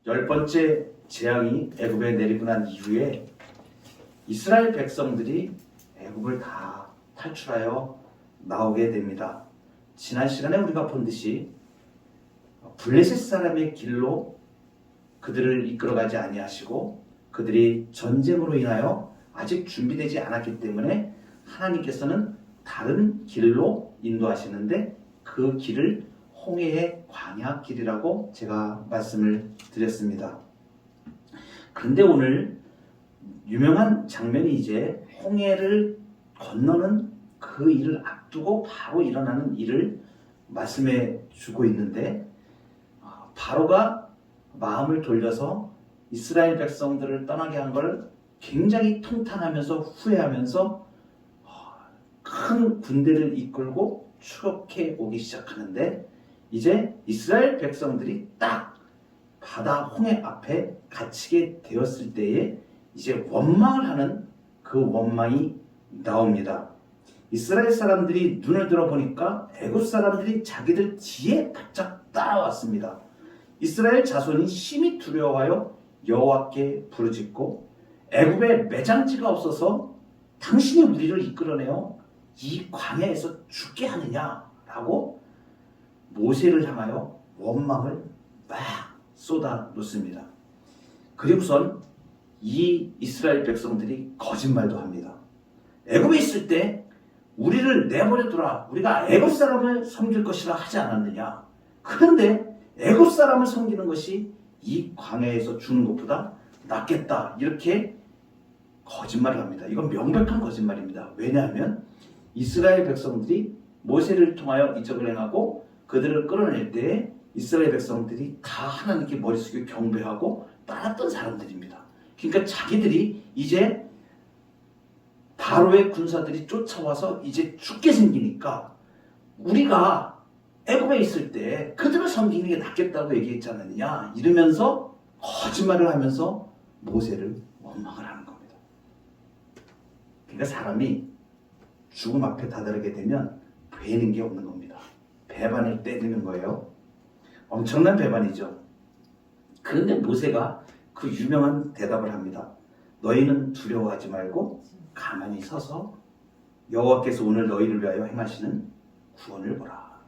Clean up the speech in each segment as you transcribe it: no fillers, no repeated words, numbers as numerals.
열 번째 재앙이 애굽에 내리고 난 이후에 이스라엘 백성들이 애굽을 다 탈출하여 나오게 됩니다. 지난 시간에 우리가 본 듯이 블레셋 사람의 길로 그들을 이끌어가지 아니하시고 그들이 전쟁으로 인하여 아직 준비되지 않았기 때문에 하나님께서는 다른 길로 인도하시는데 그 길을 홍해의 광야 길이라고 제가 말씀을 드렸습니다. 그런데 오늘 유명한 장면이 이제 홍해를 건너는 그 일을 앞두고 바로 일어나는 일을 말씀해 주고 있는데, 바로가 마음을 돌려서 이스라엘 백성들을 떠나게 한 걸 굉장히 통탄하면서 후회하면서 큰 군대를 이끌고 추격해 오기 시작하는데, 이제 이스라엘 백성들이 딱 바다 홍해 앞에 갇히게 되었을 때에 이제 원망을 하는 그 원망이 나옵니다. 이스라엘 사람들이 눈을 들어보니까 애굽 사람들이 자기들 뒤에 바짝 따라왔습니다. 이스라엘 자손이 심히 두려워하여 여호와께 부르짖고 애굽에 매장지가 없어서 당신이 우리를 이끌어내어 이 광야에서 죽게 하느냐라고 모세를 향하여 원망을 막 쏟아 놓습니다. 그리고선 이 이스라엘 백성들이 거짓말도 합니다. 애굽에 있을 때 우리를 내버려두라, 우리가 애굽 사람을 섬길 것이라 하지 않았느냐. 그런데 애굽 사람을 섬기는 것이 이 광야에서 죽는 것보다 낫겠다, 이렇게 거짓말을 합니다. 이건 명백한 거짓말입니다. 왜냐하면 이스라엘 백성들이 모세를 통하여 이적을 행하고 그들을 끌어낼 때에 이스라엘 백성들이 다 하나님께 머리 숙여 경배하고 따랐던 사람들입니다. 그러니까 자기들이 이제 바로의 군사들이 쫓아와서 이제 죽게 생기니까 우리가 애굽에 있을 때 그들을 섬기는 게 낫겠다고 얘기했지 않느냐, 이러면서 거짓말을 하면서 모세를 원망을 하는 겁니다. 그러니까 사람이 죽음 앞에 다다르게 되면 되는 게 없는 겁니다. 배반을 때리는 거예요. 엄청난 배반이죠. 그런데 모세가 그 유명한 대답을 합니다. 너희는 두려워하지 말고 가만히 서서 여호와께서 오늘 너희를 위하여 행하시는 구원을 보라.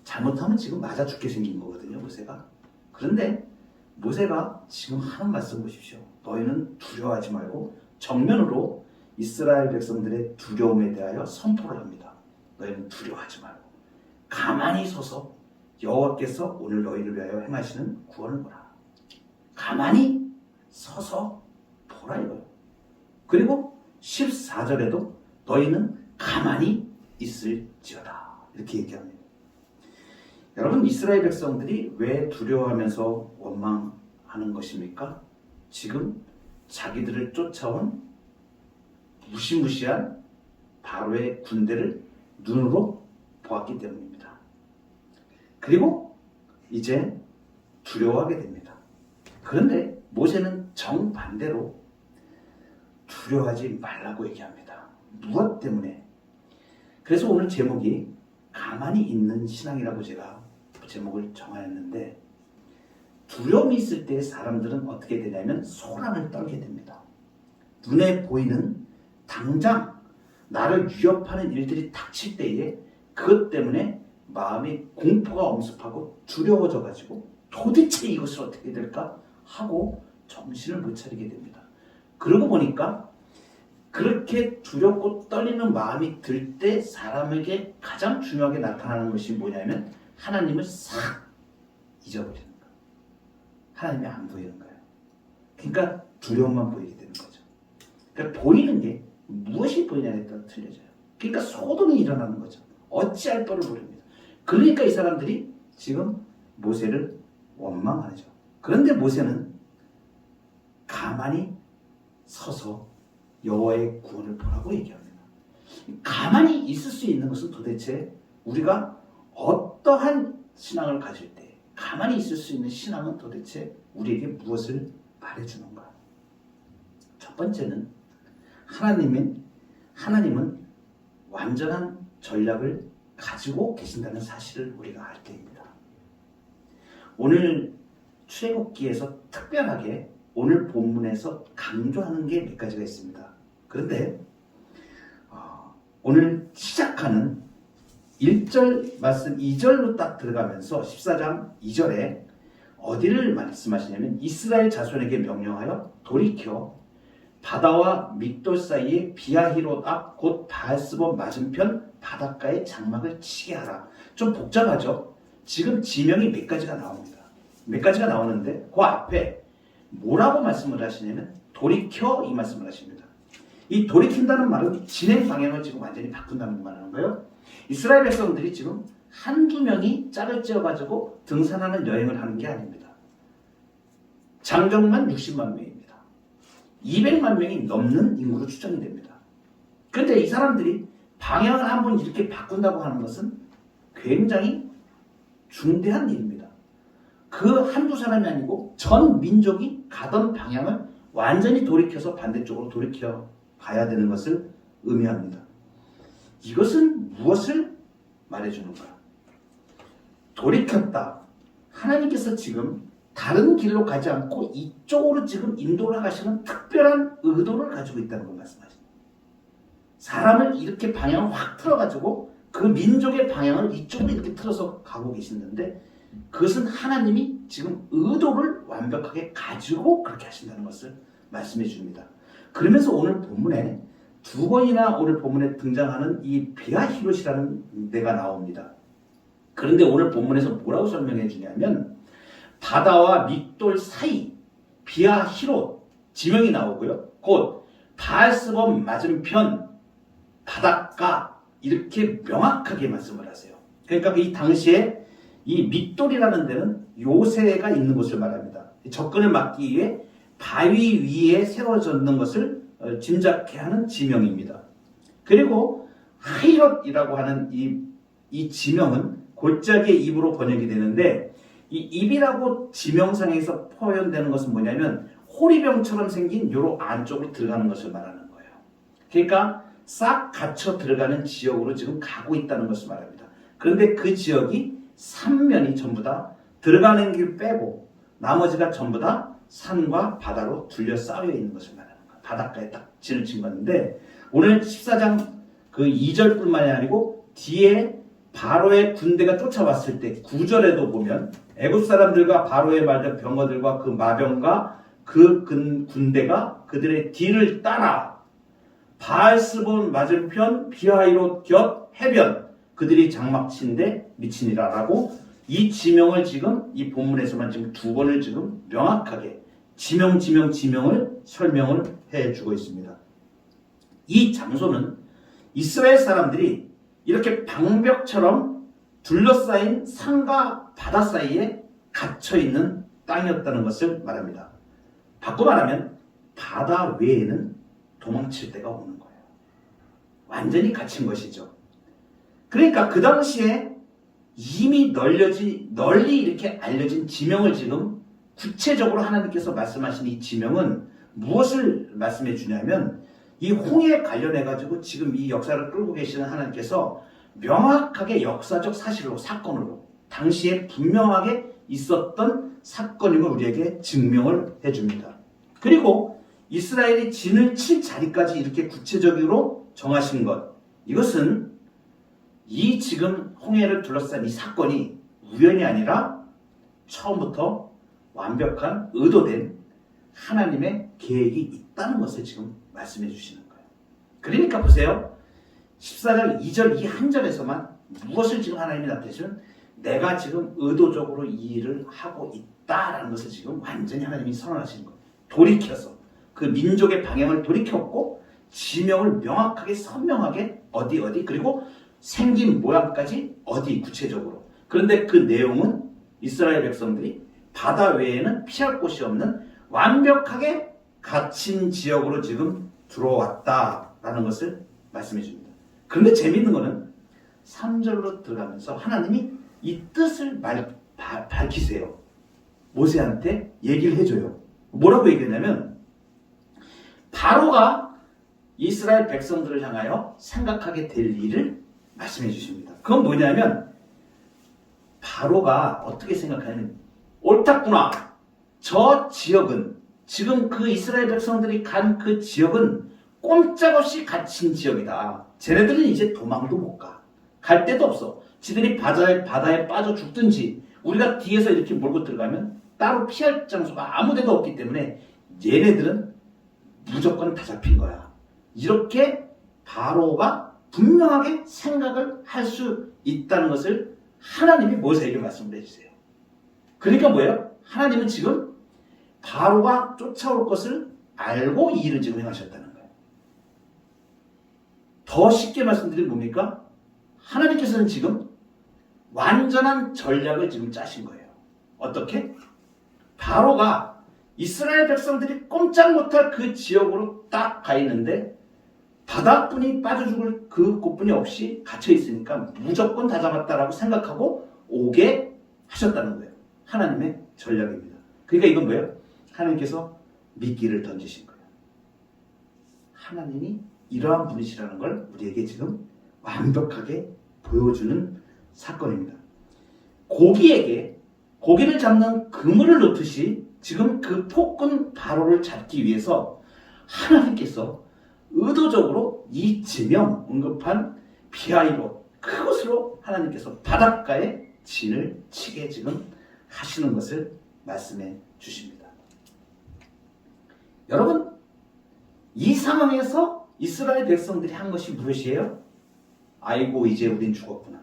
잘못하면 지금 맞아 죽게 생긴 거거든요, 모세가. 그런데 모세가 지금 하는 말씀 보십시오. 너희는 두려워하지 말고 정면으로 이스라엘 백성들의 두려움에 대하여 선포를 합니다. 너희는 두려워하지 말고 가만히 서서 여호와께서 오늘 너희를 위하여 행하시는 구원을 보라. 가만히 서서 보라 이거예요. 그리고 14절에도 너희는 가만히 있을지어다, 이렇게 얘기합니다. 여러분, 이스라엘 백성들이 왜 두려워하면서 원망하는 것입니까? 지금 자기들을 쫓아온 무시무시한 바로의 군대를 눈으로 보았기 때문입니다. 그리고 이제 두려워하게 됩니다. 그런데 모세는 정반대로 두려워하지 말라고 얘기합니다. 무엇 때문에? 그래서 오늘 제목이 가만히 있는 신앙이라고 제가 제목을 정하였는데, 두려움이 있을 때 사람들은 어떻게 되냐면 소란을 떨게 됩니다. 눈에 보이는 당장 나를 위협하는 일들이 닥칠 때에 그것 때문에 마음이 공포가 엄습하고 두려워져 가지고 도대체 이것을 어떻게 될까 하고 정신을 못 차리게 됩니다. 그러고 보니까 그렇게 두렵고 떨리는 마음이 들 때 사람에게 가장 중요하게 나타나는 것이 뭐냐면 하나님을 싹 잊어버리는 거예요. 하나님이 안 보이는 거예요. 그러니까 두려움만 보이게 되는 거죠. 그러니까 보이는 게 무엇이 보이냐에 따라 틀려져요. 그러니까 소동이 일어나는 거죠. 어찌할 바를 모릅니다. 그러니까 이 사람들이 지금 모세를 원망하죠. 그런데 모세는 가만히 서서 여호와의 구원을 보라고 얘기합니다. 가만히 있을 수 있는 것은 도대체 우리가 어떠한 신앙을 가질 때 가만히 있을 수 있는 신앙은 도대체 우리에게 무엇을 말해주는가? 첫 번째는 하나님은 완전한 전략을 가지고 계신다는 사실을 우리가 알 때입니다. 오늘 출애굽기에서 특별하게 오늘 본문에서 강조하는 게 몇 가지가 있습니다. 그런데 오늘 시작하는 1절 말씀 2절로 딱 들어가면서 14장 2절에 어디를 말씀하시냐면 이스라엘 자손에게 명령하여 돌이켜 바다와 믹돌 사이에 비아히롯 앞 곧 바알스본 맞은편 바닷가에 장막을 치게 하라. 좀 복잡하죠? 지금 지명이 몇 가지가 나옵니다. 몇 가지가 나오는데 그 앞에 뭐라고 말씀을 하시냐면 돌이켜 이 말씀을 하십니다. 이 돌이킨다는 말은 진행 방향을 지금 완전히 바꾼다는 말 하는 거예요. 이스라엘 백성들이 지금 한두 명이 짝을 지어가지고 등산하는 여행을 하는 게 아닙니다. 장정만 60만 명입니다. 200만 명이 넘는 인구로 추정이 됩니다. 그런데 이 사람들이 방향을 한번 이렇게 바꾼다고 하는 것은 굉장히 중대한 일입니다. 그 한두 사람이 아니고 전 민족이 가던 방향을 완전히 돌이켜서 반대쪽으로 돌이켜 가야 되는 것을 의미합니다. 이것은 무엇을 말해주는가? 돌이켰다. 하나님께서 지금 다른 길로 가지 않고 이쪽으로 지금 인도를 하시는 특별한 의도를 가지고 있다는 걸 말씀하십니다. 사람을 이렇게 방향을 확 틀어가지고 그 민족의 방향을 이쪽으로 이렇게 틀어서 가고 계시는데 그것은 하나님이 지금 의도를 완벽하게 가지고 그렇게 하신다는 것을 말씀해 줍니다. 그러면서 오늘 본문에 두 번이나 오늘 본문에 등장하는 이 비아히롯이라는 데가 나옵니다. 그런데 오늘 본문에서 뭐라고 설명해 주냐면 바다와 믹돌 사이 비아히롯 지명이 나오고요. 곧 바알스본 맞은편 바닷가 이렇게 명확하게 말씀을 하세요. 그러니까 이 당시에 이 믹돌이라는 데는 요새가 있는 곳을 말합니다. 접근을 막기 위해 바위 위에 세워졌는 것을 짐작케 하는 지명입니다. 그리고 하이롯이라고 하는 이 지명은 골짜기의 입으로 번역이 되는데 이 입이라고 지명상에서 표현되는 것은 뭐냐면 호리병처럼 생긴 요로 안쪽으로 들어가는 것을 말하는 거예요. 그러니까 싹 갇혀 들어가는 지역으로 지금 가고 있다는 것을 말합니다. 그런데 그 지역이 삼면이 전부 다 들어가는 길 빼고 나머지가 전부 다 산과 바다로 둘러싸여 있는 것을 말하는 거예요. 바닷가에 딱 진을 친 건데 오늘 14장 그 2절뿐만이 아니고 뒤에 바로의 군대가 쫓아왔을 때 9절에도 보면 애굽 사람들과 바로의 말들 병거들과 그 마병과 그 군대가 그들의 뒤를 따라 바알스본 맞은편 비아히롯 곁 해변 그들이 장막 친데 미치니라라고 이 지명을 지금 이 본문에서만 지금 두 번을 지금 명확하게 지명을 설명을 해주고 있습니다. 이 장소는 이스라엘 사람들이 이렇게 방벽처럼 둘러싸인 산과 바다 사이에 갇혀있는 땅이었다는 것을 말합니다. 바꿔 말하면 바다 외에는 도망칠 데가 없는 거예요. 완전히 갇힌 것이죠. 그러니까 그 당시에 이미 널리 이렇게 알려진 지명을 지금 구체적으로 하나님께서 말씀하신 이 지명은 무엇을 말씀해 주냐면 이 홍해에 관련해 가지고 지금 이 역사를 끌고 계시는 하나님께서 명확하게 역사적 사실로 사건으로 당시에 분명하게 있었던 사건임을 우리에게 증명을 해줍니다. 그리고 이스라엘이 진을 칠 자리까지 이렇게 구체적으로 정하신 것 이것은 이 지금 홍해를 둘러싼 이 사건이 우연이 아니라 처음부터 완벽한 의도된 하나님의 계획이 있다는 것을 지금 말씀해 주시는 거예요. 그러니까 보세요. 14장 2절 이 한 절에서만 무엇을 지금 하나님이 나타내시는 내가 지금 의도적으로 이 일을 하고 있다라는 것을 지금 완전히 하나님이 선언하시는 거예요. 돌이켜서 그 민족의 방향을 돌이켰고 지명을 명확하게 선명하게 어디 그리고 생긴 모양까지 어디 구체적으로. 그런데 그 내용은 이스라엘 백성들이 바다 외에는 피할 곳이 없는 완벽하게 갇힌 지역으로 지금 들어왔다라는 것을 말씀해 줍니다. 그런데 재미있는 거는 3절로 들어가면서 하나님이 이 뜻을 밝히세요. 모세한테 얘기를 해줘요. 뭐라고 얘기했냐면 바로가 이스라엘 백성들을 향하여 생각하게 될 일을 말씀해 주십니다. 그건 뭐냐면 바로가 어떻게 생각하냐면 옳았구나. 저 지역은 지금 그 이스라엘 백성들이 간 그 지역은 꼼짝없이 갇힌 지역이다. 쟤네들은 이제 도망도 못 가. 갈 데도 없어. 지들이 바다에 빠져 죽든지 우리가 뒤에서 이렇게 몰고 들어가면 따로 피할 장소가 아무 데도 없기 때문에 얘네들은 무조건 다 잡힌 거야. 이렇게 바로가 분명하게 생각을 할 수 있다는 것을 하나님이 모세에게 말씀을 해주세요. 그러니까 뭐예요? 하나님은 지금 바로가 쫓아올 것을 알고 이 일을 지금 행하셨다는 거예요. 더 쉽게 말씀드리면 뭡니까? 하나님께서는 지금 완전한 전략을 지금 짜신 거예요. 어떻게? 바로가 이스라엘 백성들이 꼼짝 못할 그 지역으로 딱 가 있는데 바다뿐이 빠져 죽을 그 곳뿐이 없이 갇혀 있으니까 무조건 다 잡았다라고 생각하고 오게 하셨다는 거예요. 하나님의 전략입니다. 그러니까 이건 뭐예요? 하나님께서 미끼를 던지신 거예요. 하나님이 이러한 분이시라는 걸 우리에게 지금 완벽하게 보여주는 사건입니다. 고기에게 고기를 잡는 그물을 놓듯이 지금 그 폭군 바로를 잡기 위해서 하나님께서 의도적으로 이 지명 언급한 비하이로 그것으로 하나님께서 바닷가에 진을 치게 지금 하시는 것을 말씀해 주십니다. 여러분, 이 상황에서 이스라엘 백성들이 한 것이 무엇이에요? 아이고 이제 우린 죽었구나.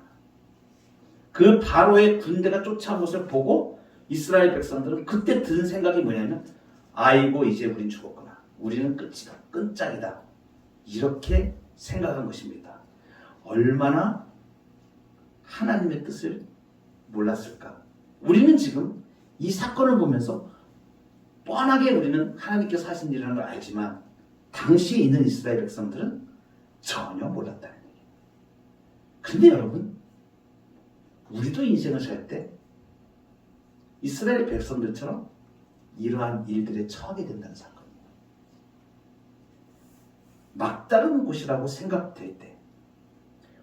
그 바로의 군대가 쫓아온 것을 보고 이스라엘 백성들은 그때 든 생각이 뭐냐면 아이고 이제 우린 죽었구나. 우리는 끝이다. 끝장이다. 이렇게 생각한 것입니다. 얼마나 하나님의 뜻을 몰랐을까? 우리는 지금 이 사건을 보면서 뻔하게 우리는 하나님께서 하신 일이라는 걸 알지만 당시에 있는 이스라엘 백성들은 전혀 몰랐다는 얘기예요. 근데 여러분, 우리도 인생을 살 때 이스라엘 백성들처럼 이러한 일들에 처하게 된다는 사건입니다. 막다른 곳이라고 생각될 때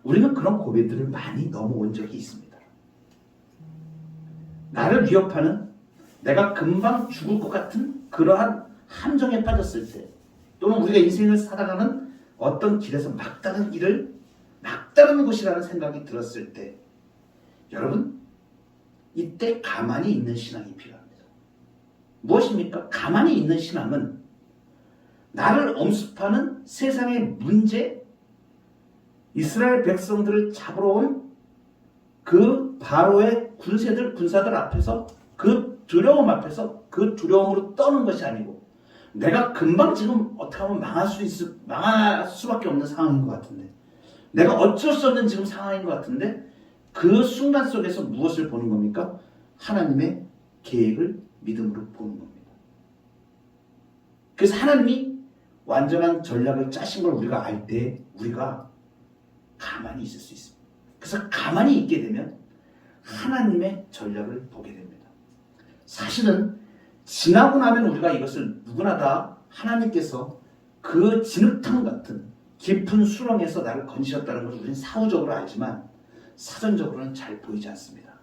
우리는 그런 고비들을 많이 넘어온 적이 있습니다. 나를 위협하는 내가 금방 죽을 것 같은 그러한 함정에 빠졌을 때 또는 우리가 인생을 살아가는 어떤 길에서 막다른 곳이라는 생각이 들었을 때 여러분, 이때 가만히 있는 신앙이 필요합니다. 무엇입니까? 가만히 있는 신앙은 나를 엄습하는 세상의 문제, 이스라엘 백성들을 잡으러 온 그 바로의 군사들 앞에서 그 두려움 앞에서 그 두려움으로 떠는 것이 아니고 내가 금방 지금 어떻게 하면 망할 수밖에 없는 상황인 것 같은데 내가 어쩔 수 없는 지금 상황인 것 같은데 그 순간 속에서 무엇을 보는 겁니까? 하나님의 계획을 믿음으로 보는 겁니다. 그래서 하나님이 완전한 전략을 짜신 걸 우리가 알 때 우리가 가만히 있을 수 있습니다. 그래서 가만히 있게 되면 하나님의 전략을 보게 됩니다. 사실은 지나고 나면 우리가 이것을 누구나 다 하나님께서 그 진흙탕 같은 깊은 수렁에서 나를 건지셨다는 것을 우리는 사후적으로 알지만 사전적으로는 잘 보이지 않습니다.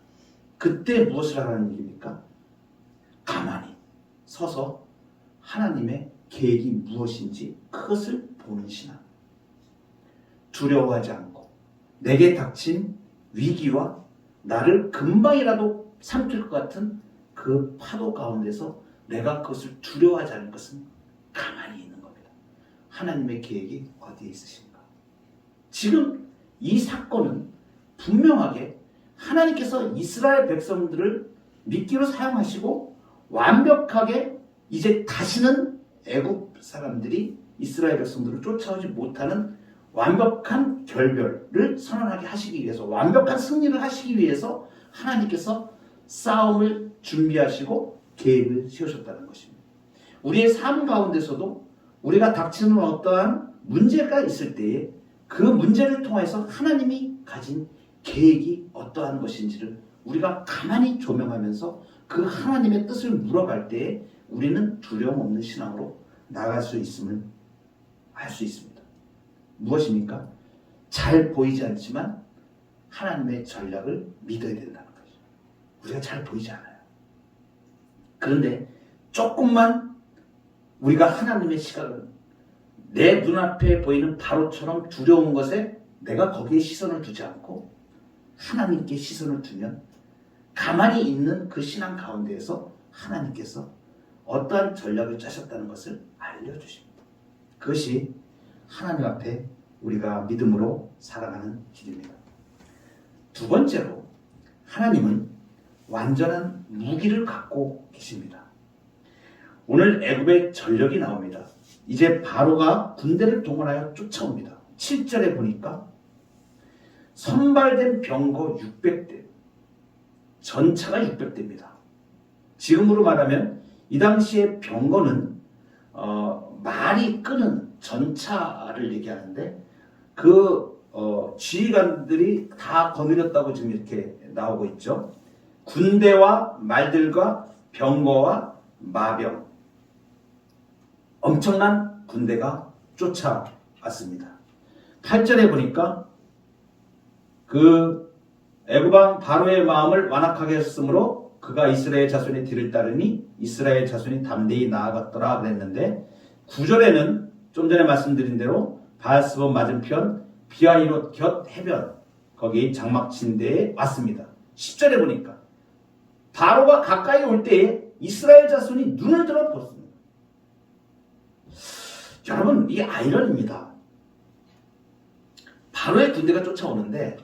그때 무엇을 하라는 얘기입니까? 가만히 서서 하나님의 계획이 무엇인지 그것을 보는 신앙. 두려워하지 않고 내게 닥친 위기와 나를 금방이라도 삼킬 것 같은 그 파도 가운데서 내가 그것을 두려워하지 않을 것은 가만히 있는 겁니다. 하나님의 계획이 어디에 있으신가? 지금 이 사건은 분명하게 하나님께서 이스라엘 백성들을 미끼로 사용하시고 완벽하게 이제 다시는 애굽 사람들이 이스라엘 백성들을 쫓아오지 못하는 완벽한 결별을 선언하게 하시기 위해서 완벽한 승리를 하시기 위해서 하나님께서 싸움을 준비하시고 계획을 세우셨다는 것입니다. 우리의 삶 가운데서도 우리가 닥치는 어떠한 문제가 있을 때에 그 문제를 통해서 하나님이 가진 계획이 어떠한 것인지를 우리가 가만히 조명하면서 그 하나님의 뜻을 물어갈 때에 우리는 두려움 없는 신앙으로 나갈 수 있음을 알 수 있습니다. 무엇입니까? 잘 보이지 않지만 하나님의 전략을 믿어야 된다는 거죠. 우리가 잘 보이지 않아요. 그런데 조금만 우리가 하나님의 시각을 내 눈앞에 보이는 바로처럼 두려운 것에 내가 거기에 시선을 두지 않고 하나님께 시선을 두면 가만히 있는 그 신앙 가운데에서 하나님께서 어떠한 전략을 짜셨다는 것을 알려주십니다. 그것이 하나님 앞에 우리가 믿음으로 살아가는 길입니다. 두 번째로 하나님은 완전한 무기를 갖고 계십니다. 오늘 애굽의 전력이 나옵니다. 이제 바로가 군대를 동원하여 쫓아옵니다. 7절에 보니까 선발된 병거 600대, 전차가 600대입니다. 지금으로 말하면 이 당시에 병거는 말이 끄는 전차를 얘기하는데 그 지휘관들이 다 거느렸다고 지금 이렇게 나오고 있죠. 군대와 말들과 병거와 마병, 엄청난 군대가 쫓아왔습니다. 8절에 보니까 그 애굽왕 바로의 마음을 완악하게 했으므로 그가 이스라엘 자손의 뒤를 따르니 이스라엘 자손이 담대히 나아갔더라 그랬는데 9절에는 좀 전에 말씀드린 대로 바알스본 맞은편 비아이롯 곁 해변 거기 장막 진대에 왔습니다. 10절에 보니까 바로가 가까이 올 때에 이스라엘 자손이 눈을 들어 보았습니다. 여러분, 이 아이러니입니다. 바로의 군대가 쫓아오는데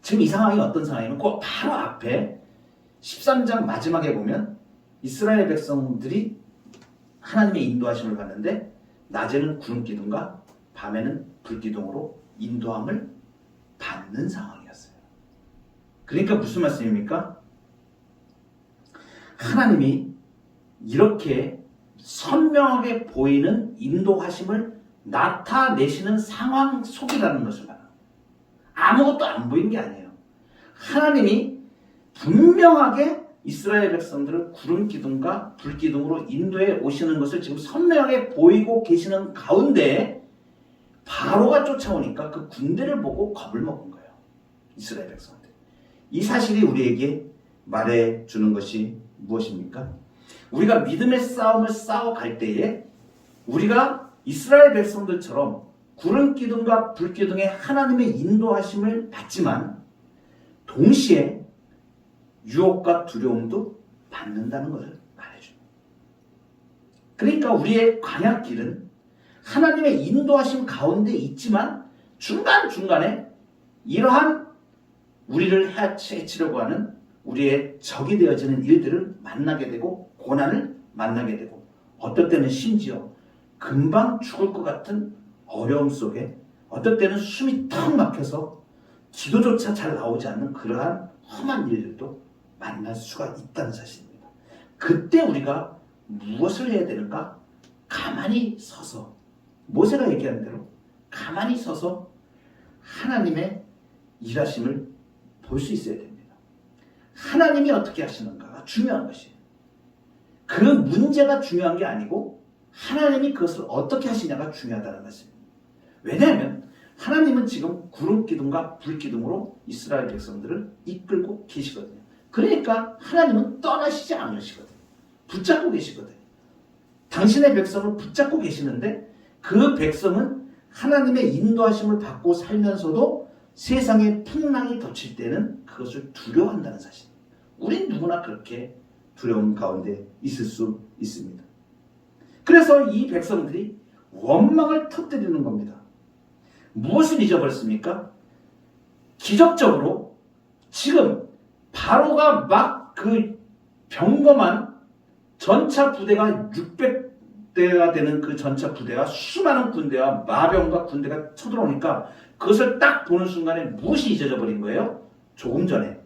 지금 이 상황이 어떤 상황이냐면 그 바로 앞에 13장 마지막에 보면 이스라엘 백성들이 하나님의 인도하심을 받는데 낮에는 구름기둥과 밤에는 불기둥으로 인도함을 받는 상황이었어요. 그러니까 무슨 말씀입니까? 하나님이 이렇게 선명하게 보이는 인도하심을 나타내시는 상황 속이라는 것을 말합니다. 아무것도 안 보이는 게 아니에요. 하나님이 분명하게 이스라엘 백성들을 구름 기둥과 불 기둥으로 인도해 오시는 것을 지금 선명하게 보이고 계시는 가운데 바로가 쫓아오니까 그 군대를 보고 겁을 먹은 거예요. 이스라엘 백성들. 이 사실이 우리에게 말해주는 것이 무엇입니까? 우리가 믿음의 싸움을 싸워갈 때에 우리가 이스라엘 백성들처럼 구름 기둥과 불 기둥의 하나님의 인도하심을 받지만 동시에 유혹과 두려움도 받는다는 것을 말해줍니다. 그러니까 우리의 광야길은 하나님의 인도하심 가운데 있지만 중간중간에 이러한 우리를 해치려고 하는 우리의 적이 되어지는 일들을 만나게 되고 고난을 만나게 되고 어떨 때는 심지어 금방 죽을 것 같은 어려움 속에 어떨 때는 숨이 턱 막혀서 기도조차 잘 나오지 않는 그러한 험한 일들도 만날 수가 있다는 사실입니다. 그때 우리가 무엇을 해야 되는가? 가만히 서서 모세가 얘기한 대로 가만히 서서 하나님의 일하심을 볼 수 있어야 됩니다. 하나님이 어떻게 하시는가가 중요한 것이에요. 그 문제가 중요한 게 아니고 하나님이 그것을 어떻게 하시냐가 중요하다는 말씀입니다. 왜냐하면 하나님은 지금 구름 기둥과 불 기둥으로 이스라엘 백성들을 이끌고 계시거든요. 그러니까 하나님은 떠나시지 않으시거든요. 붙잡고 계시거든요. 당신의 백성을 붙잡고 계시는데 그 백성은 하나님의 인도하심을 받고 살면서도 세상에 풍랑이 덮칠 때는 그것을 두려워한다는 사실입니다. 우린 누구나 그렇게 두려움 가운데 있을 수 있습니다. 그래서 이 백성들이 원망을 터뜨리는 겁니다. 무엇을 잊어버렸습니까? 기적적으로 지금 바로가 막 그 병거만 전차 부대가 600대가 되는 그 전차 부대와 수많은 군대와 마병과 군대가 쳐들어오니까 그것을 딱 보는 순간에 무엇이 잊어져 버린 거예요? 조금 전에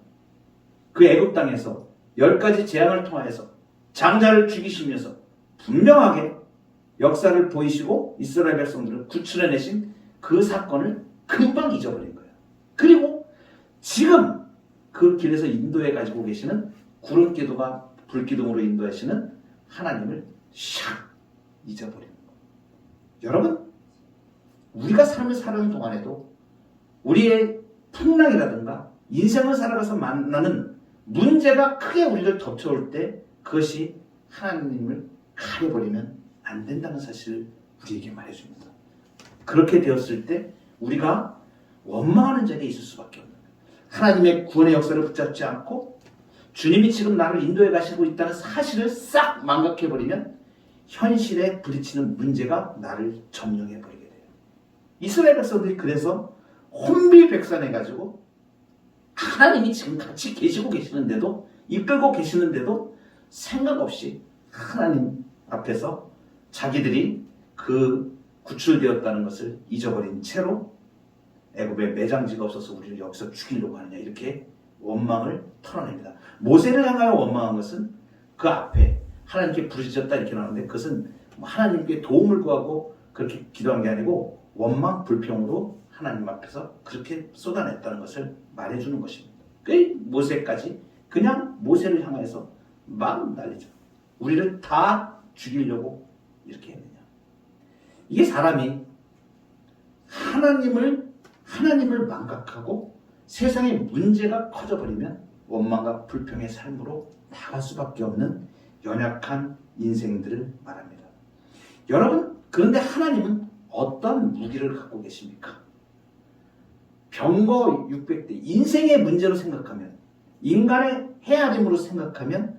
그 애굽 땅에서 10가지 재앙을 통하여서 장자를 죽이시면서 분명하게 역사를 보이시고 이스라엘 백성들을 구출해내신 그 사건을 금방 잊어버린 거예요. 그리고 지금 그 길에서 인도해 가지고 계시는 구름 기둥과 불 기둥으로 인도하시는 하나님을 샥 잊어버리는 거예요. 여러분, 우리가 삶을 살아가는 동안에도 우리의 풍랑이라든가 인생을 살아가서 만나는 문제가 크게 우리를 덮쳐올 때 그것이 하나님을 가려버리면 안 된다는 사실을 우리에게 말해줍니다. 그렇게 되었을 때 우리가 원망하는 자리에 있을 수밖에 없는 거예요. 하나님의 구원의 역사를 붙잡지 않고 주님이 지금 나를 인도해 가시고 있다는 사실을 싹 망각해버리면 현실에 부딪히는 문제가 나를 점령해버리게 돼요. 이스라엘 백성들이 그래서 혼비백산해가지고 하나님이 지금 같이 계시고 계시는데도 이끌고 계시는데도 생각 없이 하나님 앞에서 자기들이 그 구출되었다는 것을 잊어버린 채로 애굽에 매장지가 없어서 우리를 여기서 죽이려고 하느냐 이렇게 원망을 털어냅니다. 모세를 향하여 원망한 것은 그 앞에 하나님께 부르짖었다 이렇게 나오는데 그것은 하나님께 도움을 구하고 그렇게 기도한 게 아니고 원망 불평으로 하나님 앞에서 그렇게 쏟아냈다는 것을 말해주는 것입니다. 그 모세까지 그냥 모세를 향해서 막 난리죠. 우리를 다 죽이려고 이렇게 했느냐. 이게 사람이 하나님을 망각하고 세상의 문제가 커져버리면 원망과 불평의 삶으로 나갈 수밖에 없는 연약한 인생들을 말합니다. 여러분, 그런데 하나님은 어떤 무기를 갖고 계십니까? 병거 600대 인생의 문제로 생각하면 인간의 헤아림으로 생각하면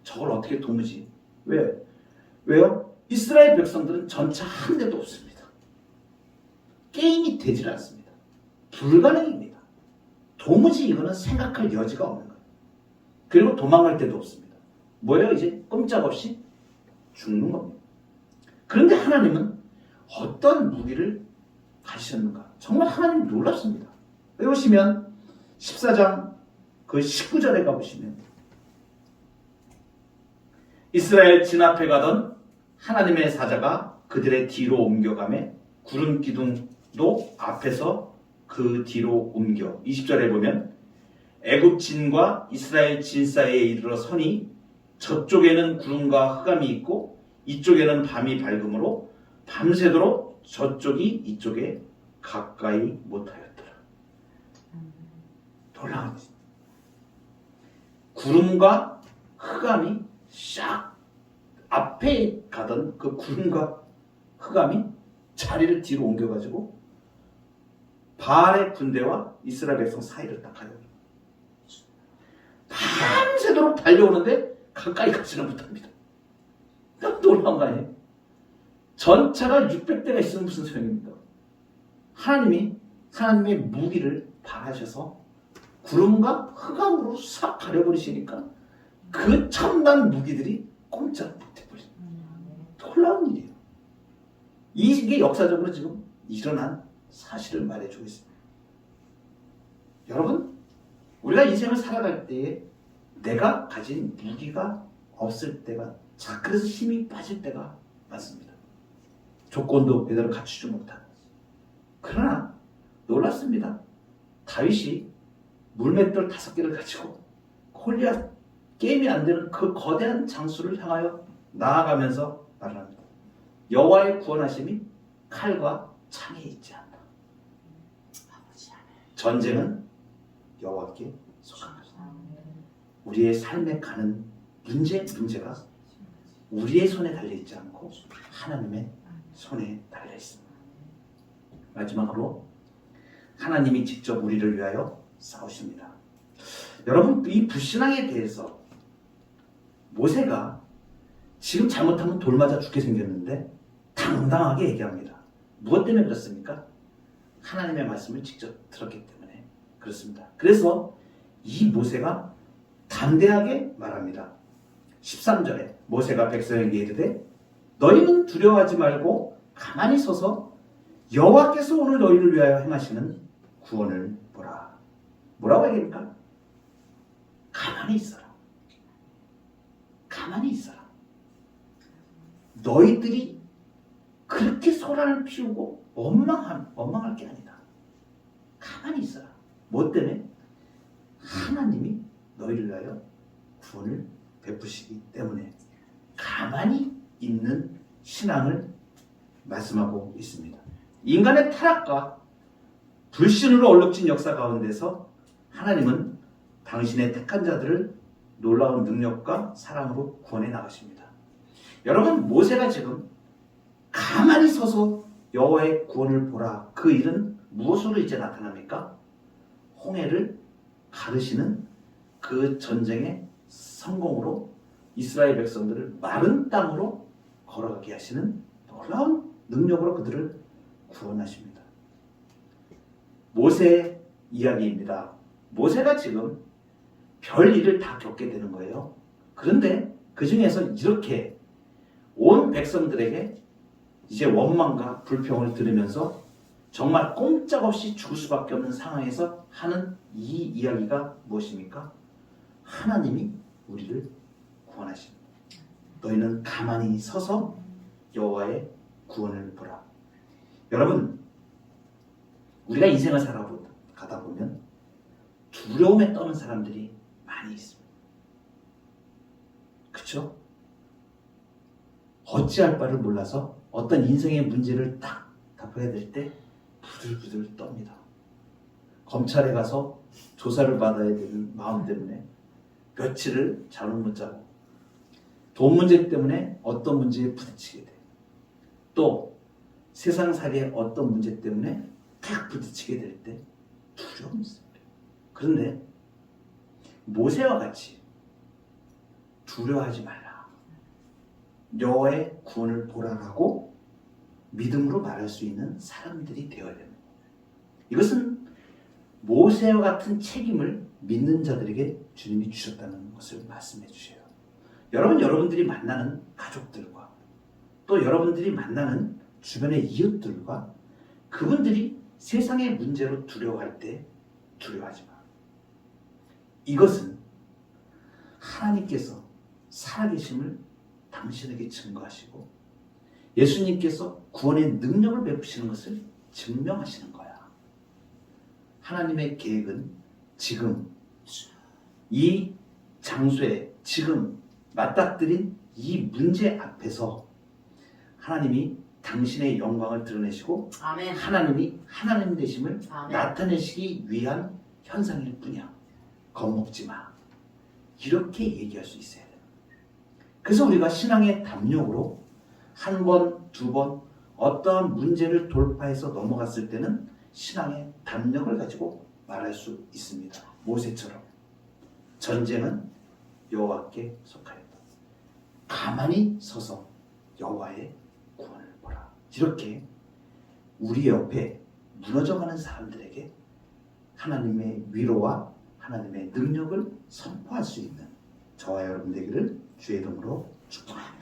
저걸 어떻게 도무지 왜요? 이스라엘 백성들은 전차 한 대도 없습니다. 게임이 되질 않습니다. 불가능입니다. 도무지 이거는 생각할 여지가 없는 거예요. 그리고 도망갈 데도 없습니다. 뭐예요? 이제 꼼짝없이 죽는 겁니다. 그런데 하나님은 어떤 무기를 가지셨는가? 정말 하나님 놀랍습니다. 여기 보시면 14장 그 19절에 가보시면 이스라엘 진 앞에 가던 하나님의 사자가 그들의 뒤로 옮겨가매 구름 기둥도 앞에서 그 뒤로 옮겨 20절에 보면 애굽 진과 이스라엘 진 사이에 이르러 서니 저쪽에는 구름과 흑암이 있고 이쪽에는 밤이 밝음으로 밤새도록 저쪽이 이쪽에 가까이 못하였더라. 놀라운 거지. 구름과 흑암이 샥 앞에 가던 그 구름과 흑암이 자리를 뒤로 옮겨가지고 바알의 군대와 이스라엘 백성 사이를 딱 가요. 밤새도록 달려오는데 가까이 가지는 못합니다. 너무 놀라운 거 아니에요? 전차가 600대가 있으면 무슨 소용입니까? 하나님의 무기를 발하셔서 구름과 흑암으로 싹 가려버리시니까 그 첨단 무기들이 꼼짝 못해버립니다. 놀라운 일이에요. 이게 역사적으로 지금 일어난 사실을 말해주고 있습니다. 여러분, 우리가 인생을 살아갈 때에 내가 가진 무기가 없을 때가 그래서 힘이 빠질 때가 많습니다. 조건도 제대로 갖추지 못한. 그러나 놀랍습니다. 다윗이 물맷돌 5개를 가지고 골리앗 게임이 안 되는 그 거대한 장수를 향하여 나아가면서 말합니다. 여호와의 구원하심이 칼과 창에 있지 않다. 전쟁은 여호와께 속합니다. 우리의 삶에 가는 문제가 우리의 손에 달려있지 않고 하나님의 손에 달려있습니다. 마지막으로 하나님이 직접 우리를 위하여 싸우십니다. 여러분, 이 불신앙에 대해서 모세가 지금 잘못하면 돌 맞아 죽게 생겼는데 당당하게 얘기합니다. 무엇 때문에 그렇습니까? 하나님의 말씀을 직접 들었기 때문에 그렇습니다. 그래서 이 모세가 담대하게 말합니다. 13절에 모세가 백성에게 이르되 너희는 두려워하지 말고 가만히 서서 여호와께서 오늘 너희를 위하여 행하시는 구원을 보라. 뭐라고 얘기합니까? 가만히 있어라. 가만히 있어라. 너희들이 그렇게 소란을 피우고 원망할 게 아니다. 가만히 있어라. 뭐 때문에? 하나님이 너희를 위하여 구원을 베푸시기 때문에 가만히 있는 신앙을 말씀하고 있습니다. 인간의 타락과 불신으로 얼룩진 역사 가운데서 하나님은 당신의 택한 자들을 놀라운 능력과 사랑으로 구원해 나가십니다. 여러분, 모세가 지금 가만히 서서 여호와의 구원을 보라. 그 일은 무엇으로 이제 나타납니까? 홍해를 가르시는 그 전쟁의 성공으로 이스라엘 백성들을 마른 땅으로 걸어가게 하시는 놀라운 능력으로 그들을 구원하십니다. 모세의 이야기입니다. 모세가 지금 별 일을 다 겪게 되는 거예요. 그런데 그 중에서 이렇게 온 백성들에게 이제 원망과 불평을 들으면서 정말 꼼짝없이 죽을 수밖에 없는 상황에서 하는 이 이야기가 무엇입니까? 하나님이 우리를 구원하십니다. 너희는 가만히 서서 여호와의 구원을 보라. 여러분, 우리가 인생을 살아가다 보면 두려움에 떠는 사람들이 많이 있습니다. 그렇죠? 어찌할 바를 몰라서 어떤 인생의 문제를 딱 답해야 될 때 부들부들 떱니다. 검찰에 가서 조사를 받아야 되는 마음 때문에 며칠을 잠을 못 자고, 돈 문제 때문에 어떤 문제에 부딪히게 돼요. 또 세상살이의 어떤 문제 때문에 딱 부딪히게 될 때 두려움이 있습니다. 그런데 모세와 같이 두려워하지 말라, 여호와의 구원을 보라라고 믿음으로 말할 수 있는 사람들이 되어야 됩니다. 이것은 모세와 같은 책임을 믿는 자들에게 주님이 주셨다는 것을 말씀해 주셔요. 여러분들이 만나는 가족들과 또 여러분들이 만나는 주변의 이웃들과 그분들이 세상의 문제로 두려워할 때 두려워하지 마. 이것은 하나님께서 살아계심을 당신에게 증거하시고 예수님께서 구원의 능력을 베푸시는 것을 증명하시는 거야. 하나님의 계획은 지금 이 장소에 지금 맞닥뜨린 이 문제 앞에서 하나님이 당신의 영광을 드러내시고 아멘. 하나님이 하나님 되심을 아멘. 나타내시기 위한 현상일 뿐이야. 겁먹지 마. 이렇게 얘기할 수 있어야 돼요. 그래서 우리가 신앙의 담력으로 한 번, 두 번 어떠한 문제를 돌파해서 넘어갔을 때는 신앙의 담력을 가지고 말할 수 있습니다. 모세처럼 전쟁은 여호와께 속하였다. 가만히 서서 여호와의 구원을 보라. 이렇게 우리 옆에 무너져가는 사람들에게 하나님의 위로와 하나님의 능력을 선포할 수 있는 저와 여러분 되기를 주의 이름으로 축복합니다.